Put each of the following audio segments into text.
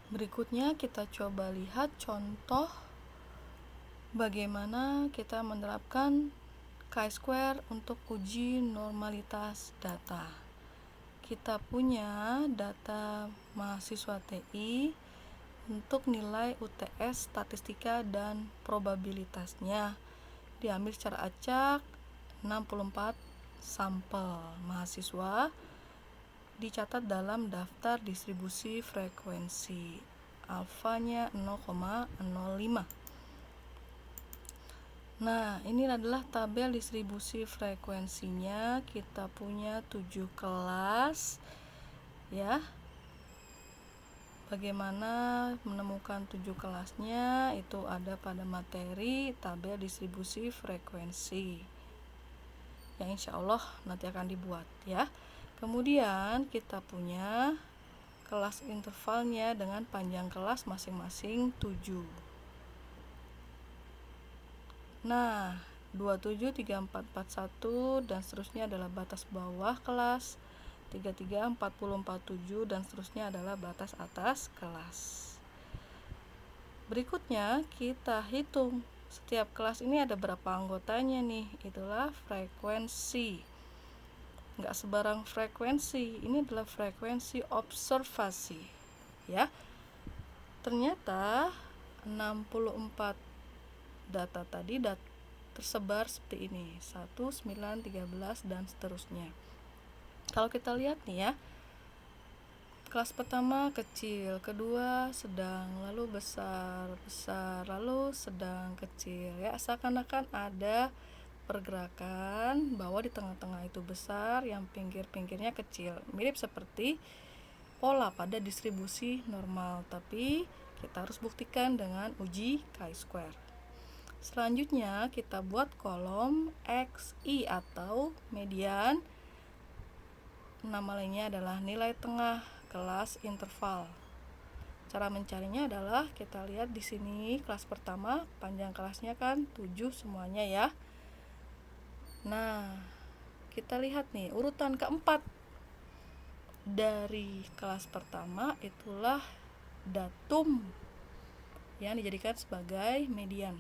Berikutnya kita coba lihat contoh bagaimana kita menerapkan chi-square untuk uji normalitas data. Kita punya data mahasiswa TI untuk nilai UTS statistika dan probabilitasnya. Diambil secara acak 64 sampel mahasiswa, dicatat dalam daftar distribusi frekuensi, alfanya 0,05. Nah, ini adalah tabel distribusi frekuensinya. Kita punya 7 kelas ya. Bagaimana menemukan 7 kelasnya? Itu ada pada materi tabel distribusi frekuensi yang insya Allah nanti akan dibuat ya. Kemudian kita punya kelas intervalnya dengan panjang kelas masing-masing 7. Nah, 27, 34, 41 dan seterusnya adalah batas bawah kelas, 33, 40, 47 dan seterusnya adalah batas atas kelas. Berikutnya kita hitung setiap kelas ini ada berapa anggotanya nih. Itulah frekuensi. Enggak sebarang frekuensi, ini adalah frekuensi observasi ya. Ternyata 64 data tadi tersebar seperti ini, 1, 9, 13 dan seterusnya. Kalau kita lihat nih ya, kelas pertama kecil, kedua sedang, lalu besar, lalu sedang, kecil ya. Seakan-akan ada pergerakan bahwa di tengah-tengah itu besar, yang pinggir-pinggirnya kecil. Mirip seperti pola pada distribusi normal, tapi kita harus buktikan dengan uji chi-square. Selanjutnya kita buat kolom XI atau median. Nama lainnya adalah nilai tengah kelas interval. Cara mencarinya adalah kita lihat di sini kelas pertama, panjang kelasnya kan 7 semuanya ya. Nah, kita lihat nih urutan keempat dari kelas pertama, itulah datum yang dijadikan sebagai median.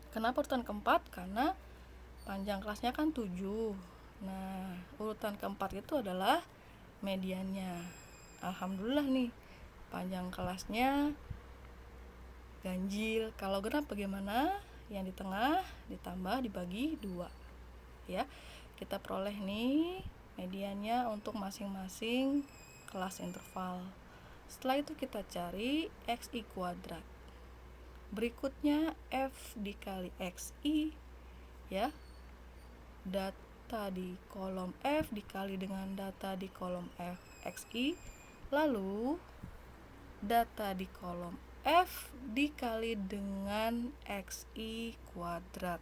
Kenapa urutan keempat? Karena panjang kelasnya kan 7. Nah, urutan keempat itu adalah mediannya. Alhamdulillah nih, panjang kelasnya ganjil. Kalau genap bagaimana? Yang di tengah ditambah dibagi 2 ya. Kita peroleh nih mediannya untuk masing-masing kelas interval. Setelah itu kita cari XI kuadrat. Berikutnya F dikali XI ya. Data di kolom F dikali dengan data di kolom F XI, lalu data di kolom F dikali dengan XI kuadrat.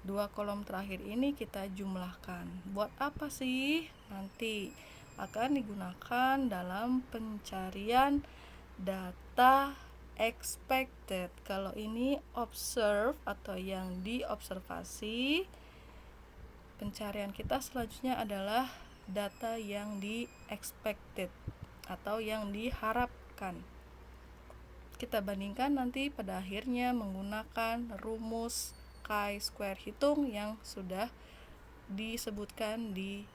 2 kolom terakhir ini kita jumlahkan. Buat apa sih? Nanti akan digunakan dalam pencarian data expected. Kalau ini observe atau yang diobservasi, pencarian kita selanjutnya adalah data yang di expected atau yang diharapkan. Kita bandingkan nanti pada akhirnya menggunakan rumus chi-square hitung yang sudah disebutkan di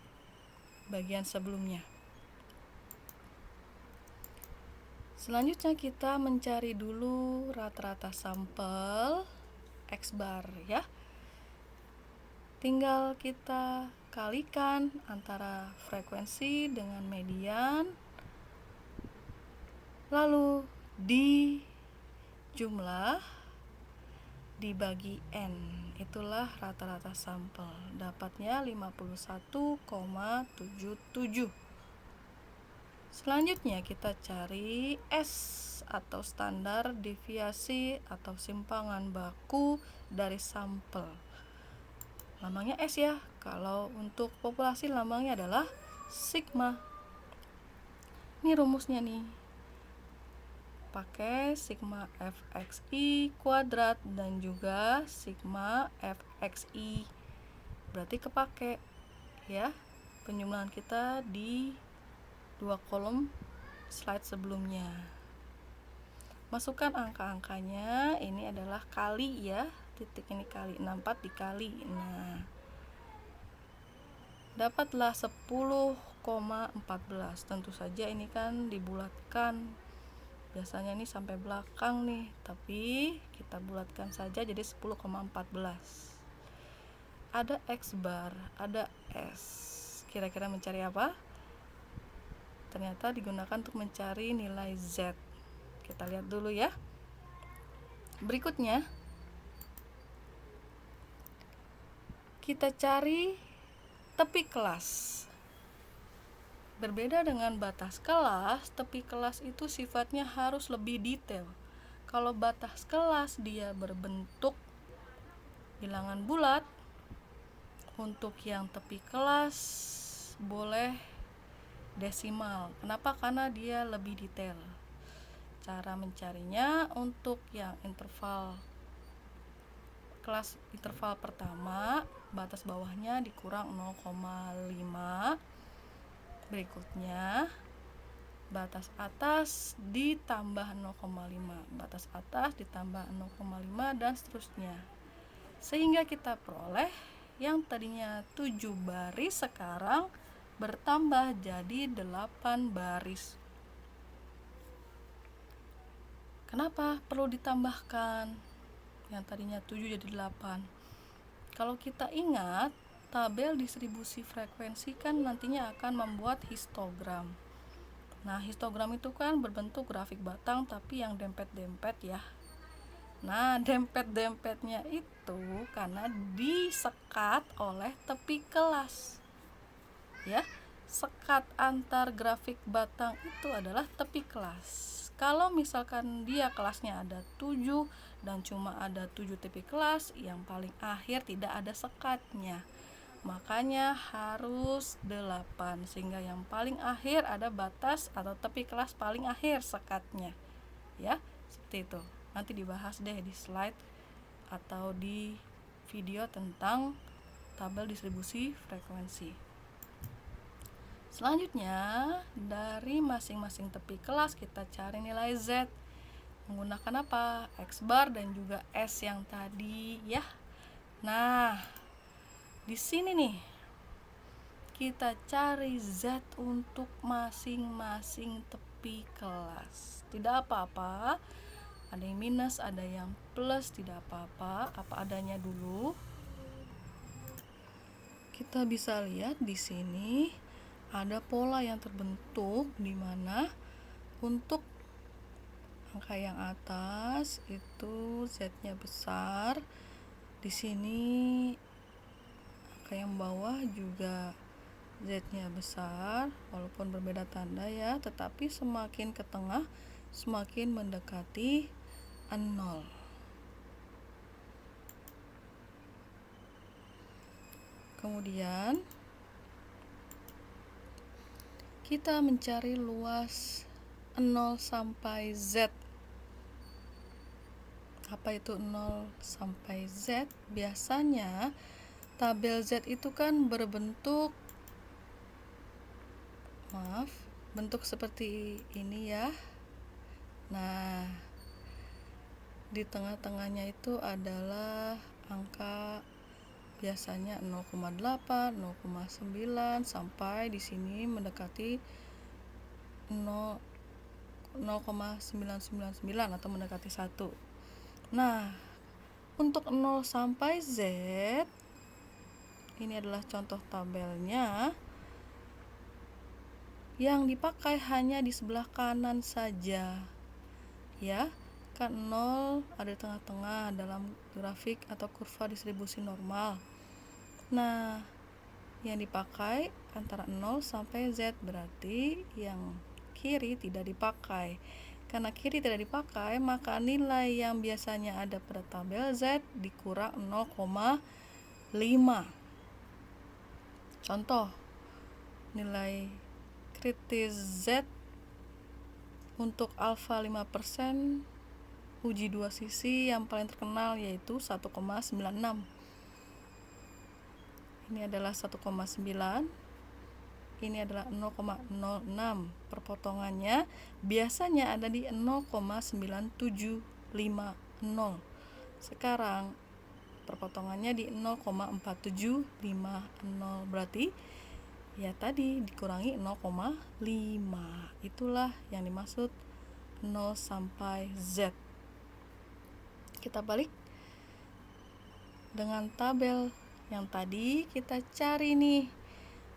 bagian sebelumnya. Selanjutnya kita mencari dulu rata-rata sampel X bar ya. Tinggal kita kalikan antara frekuensi dengan median, lalu dijumlah dibagi N, itulah rata-rata sampel, dapatnya 51,77. Selanjutnya kita cari S atau standar deviasi atau simpangan baku dari sampel. Lambangnya S ya. Kalau untuk populasi lambangnya adalah sigma. Ini rumusnya nih. Pakai sigma fxi kuadrat dan juga sigma fxi. Berarti kepake ya. Penjumlahan kita di 2 kolom slide sebelumnya. Masukkan angka-angkanya, ini adalah kali ya, titik ini kali, 64 dikali. Nah, dapatlah 10,14. Tentu saja ini kan dibulatkan. Biasanya ini sampai belakang nih, tapi kita bulatkan saja jadi 10,14. Ada X bar, ada S. Kira-kira mencari apa? Ternyata digunakan untuk mencari nilai Z. Kita lihat dulu ya. Berikutnya, kita cari tepi kelas. Berbeda dengan batas kelas, tepi kelas itu sifatnya harus lebih detail. Kalau batas kelas dia berbentuk bilangan bulat, untuk yang tepi kelas boleh desimal. Kenapa? Karena dia lebih detail. Cara mencarinya untuk yang interval kelas interval pertama, batas bawahnya dikurang 0,5. Berikutnya batas atas ditambah 0,5, batas atas ditambah 0,5 dan seterusnya. Sehingga kita peroleh yang tadinya 7 baris sekarang bertambah jadi 8 baris. Kenapa perlu ditambahkan? Yang tadinya 7 jadi 8. Kalau kita ingat, tabel distribusi frekuensi kan nantinya akan membuat histogram. Nah, histogram itu kan berbentuk grafik batang tapi yang dempet-dempet ya. Nah, dempet-dempetnya itu karena disekat oleh tepi kelas. Ya, sekat antar grafik batang itu adalah tepi kelas. Kalau misalkan dia kelasnya ada 7 dan cuma ada 7 tepi kelas, yang paling akhir tidak ada sekatnya. Makanya harus 8, sehingga yang paling akhir ada batas atau tepi kelas paling akhir sekatnya. Ya, seperti itu. Nanti dibahas deh di slide atau di video tentang tabel distribusi frekuensi. Selanjutnya, dari masing-masing tepi kelas kita cari nilai Z. Menggunakan apa? X bar dan juga S yang tadi ya. Nah, di sini nih kita cari Z untuk masing-masing tepi kelas. Tidak apa-apa. Ada yang minus, ada yang plus, tidak apa-apa. Apa adanya dulu. Kita bisa lihat di sini ada pola yang terbentuk di mana untuk angka yang atas itu Z-nya besar. Di sini angka yang bawah juga Z-nya besar, walaupun berbeda tanda ya, tetapi semakin ke tengah semakin mendekati 0. Kemudian kita mencari luas 0 sampai Z. Apa itu 0 sampai Z? Biasanya tabel Z itu kan berbentuk bentuk seperti ini ya. Nah, di tengah-tengahnya itu adalah angka biasanya 0,8, 0,9 sampai di sini mendekati 0,999 atau mendekati 1. Nah, untuk 0 sampai Z ini adalah contoh tabelnya. Yang dipakai hanya di sebelah kanan saja. Ya, kan 0 ada di tengah-tengah dalam grafik atau kurva distribusi normal. Nah, yang dipakai antara 0 sampai Z, berarti yang kiri tidak dipakai. Karena kiri tidak dipakai, maka nilai yang biasanya ada pada tabel Z dikurang 0,5. Contoh, nilai kritis Z untuk alfa 5% uji dua sisi yang paling terkenal yaitu 1,96. Ini adalah 1,9. ini adalah 0,06. Perpotongannya biasanya ada di 0,9750. Sekarang perpotongannya di 0,4750. Berarti ya tadi dikurangi 0,5. Itulah yang dimaksud 0 sampai Z. Kita balik dengan tabel yang tadi kita cari nih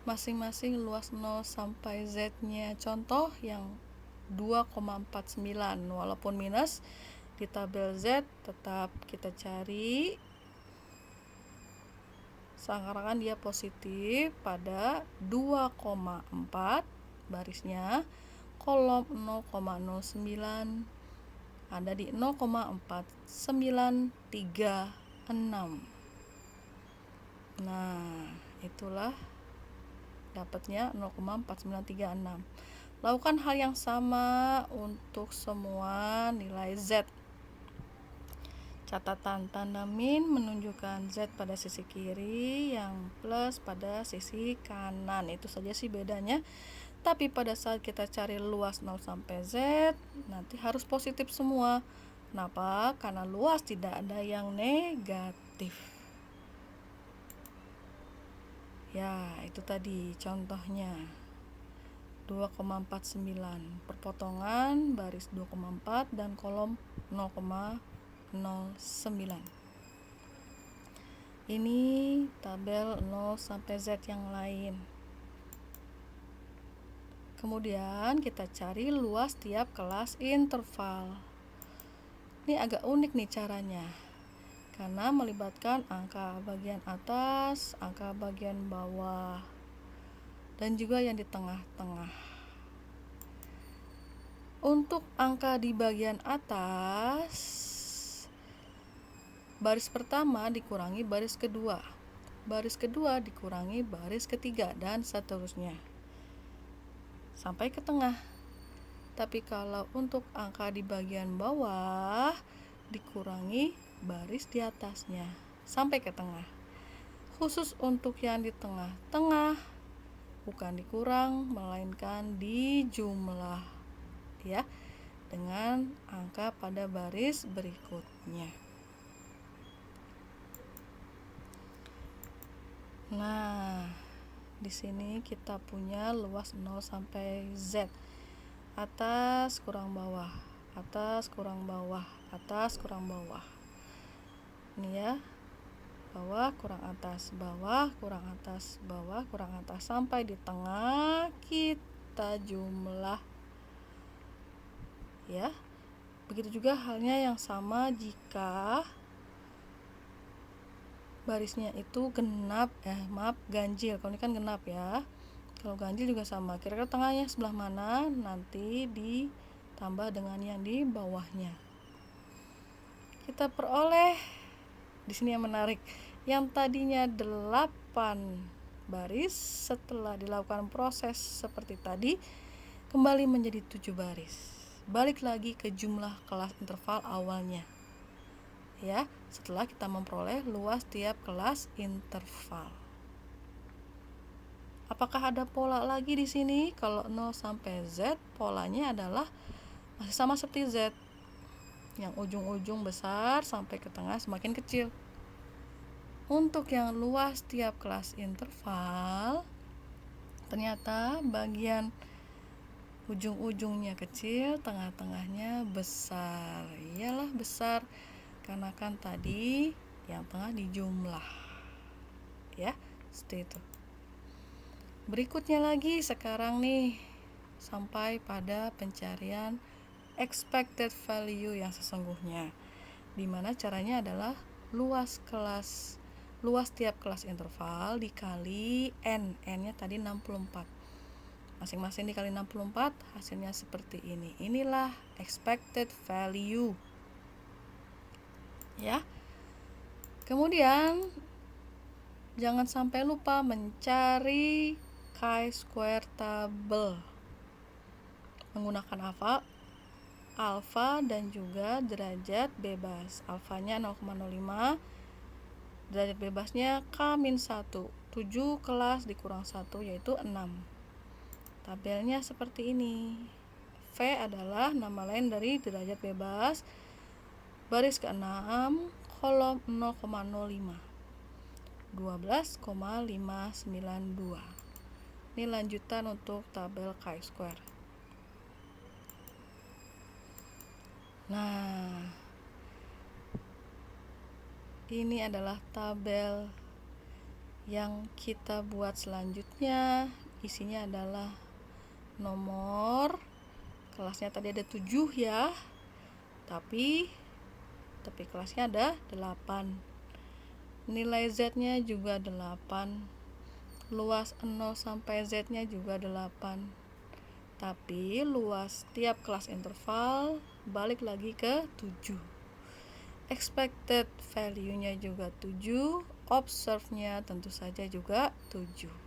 masing-masing luas 0 sampai Z-nya. Contoh yang 2,49, walaupun minus di tabel Z tetap kita cari seakan-akan dia positif pada 2,4 barisnya, kolom 0,09 ada di 0,4936. Nah, itulah dapatnya 0,4936. Lakukan hal yang sama untuk semua nilai Z. Catatan tanda min menunjukkan Z pada sisi kiri, yang plus pada sisi kanan. Itu saja sih bedanya. Tapi pada saat kita cari luas 0 sampai Z, nanti harus positif semua. Kenapa? Karena luas tidak ada yang negatif. Ya, itu tadi contohnya. 2,49. Perpotongan baris 2,4 dan kolom 0,09. Ini tabel 0 sampai Z yang lain. Kemudian kita cari luas tiap kelas interval. Ini agak unik nih caranya, karena melibatkan angka bagian atas, angka bagian bawah, dan juga yang di tengah-tengah. Untuk angka di bagian atas, baris pertama dikurangi baris kedua dikurangi baris ketiga, dan seterusnya sampai ke tengah. Tapi kalau untuk angka di bagian bawah dikurangi baris di atasnya sampai ke tengah. Khusus untuk yang di tengah-tengah bukan dikurang melainkan dijumlah ya dengan angka pada baris berikutnya. Nah, di sini kita punya luas 0 sampai Z. Atas kurang bawah, atas kurang bawah, atas kurang bawah. Ini ya. Bawah kurang atas, bawah kurang atas, bawah kurang atas, sampai di tengah kita jumlah. Ya. Begitu juga halnya yang sama jika barisnya itu ganjil. Kalau ini kan genap ya. Kalau ganjil juga sama. Kira-kira tengahnya sebelah mana, nanti ditambah dengan yang di bawahnya. Kita peroleh di sini yang menarik. Yang tadinya 8 baris, setelah dilakukan proses seperti tadi kembali menjadi 7 baris. Balik lagi ke jumlah kelas interval awalnya. Ya, setelah kita memperoleh luas tiap kelas interval. Apakah ada pola lagi di sini? Kalau 0 sampai Z, polanya adalah masih sama seperti Z. Yang ujung-ujung besar sampai ke tengah semakin kecil. Untuk yang luas tiap kelas interval, ternyata bagian ujung-ujungnya kecil, tengah-tengahnya besar. Iyalah besar, karena kan tadi yang tengah dijumlah. Ya, seperti itu. Berikutnya lagi sekarang nih sampai pada pencarian expected value yang sesungguhnya, dimana caranya adalah luas tiap kelas interval dikali n-nya tadi 64, masing-masing dikali 64, hasilnya seperti ini. Inilah expected value ya. Kemudian jangan sampai lupa mencari chi-square table menggunakan alfa dan juga derajat bebas. Alfanya 0,05, derajat bebasnya K-1, 7 kelas dikurang 1 yaitu 6. Tabelnya seperti ini. V adalah nama lain dari derajat bebas, baris ke-6, kolom 0,05, 12,592. Ini lanjutan untuk tabel chi-square. Nah, ini adalah tabel yang kita buat selanjutnya. Isinya adalah nomor, kelasnya tadi ada 7 ya, tapi kelasnya ada 8. Nilai Z-nya juga 8. Luas 0 sampai Z-nya juga 8. Tapi luas tiap kelas interval balik lagi ke 7. Expected value-nya juga 7. Observe-nya tentu saja juga 7.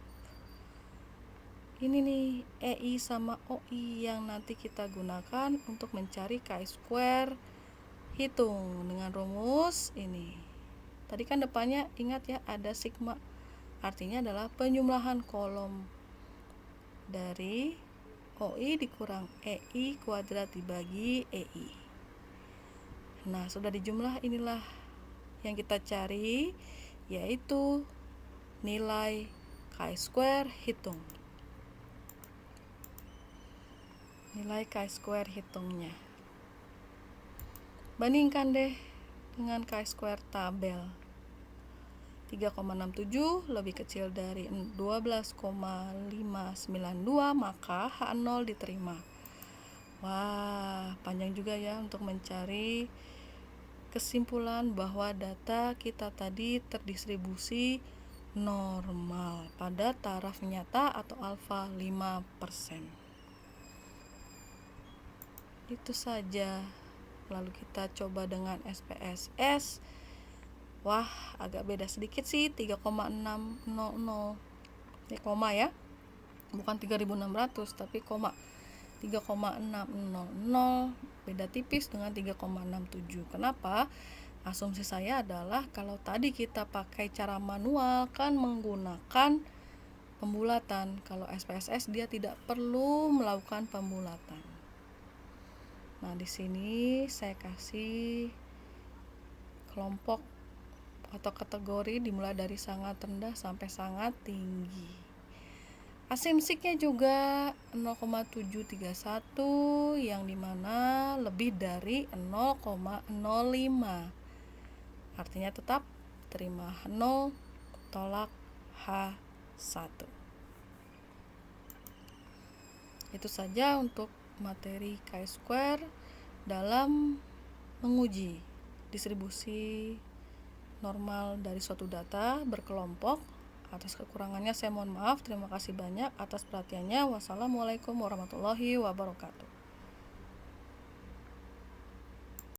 Ini nih EI sama OI yang nanti kita gunakan untuk mencari chi-square. Hitung dengan rumus ini. Tadi kan depannya ingat ya ada sigma. Artinya adalah penjumlahan kolom dari OI dikurang EI kuadrat dibagi EI. Nah, sudah dijumlah, inilah yang kita cari, yaitu nilai chi-square. Hitung nilai chi-square, hitungnya. Bandingkan deh dengan chi-square tabel. 3,67 lebih kecil dari 12,592, maka H0 diterima. Wah, panjang juga ya untuk mencari kesimpulan bahwa data kita tadi terdistribusi normal pada taraf nyata atau alfa 5%. Itu saja. Lalu kita coba dengan SPSS. Wah, agak beda sedikit sih, 3,600. Ini koma ya. Bukan 3600 tapi koma. 3,600 beda tipis dengan 3,67. Kenapa? Asumsi saya adalah kalau tadi kita pakai cara manual kan menggunakan pembulatan. Kalau SPSS dia tidak perlu melakukan pembulatan. Nah, di sini saya kasih kelompok atau kategori dimulai dari sangat rendah sampai sangat tinggi. Asimsiknya juga 0,731 yang dimana lebih dari 0,05. Artinya tetap terima 0 tolak H1. Itu saja untuk materi chi-square dalam menguji distribusi normal dari suatu data berkelompok. Atas kekurangannya saya mohon maaf. Terima kasih banyak atas perhatiannya. Wassalamualaikum warahmatullahi wabarakatuh.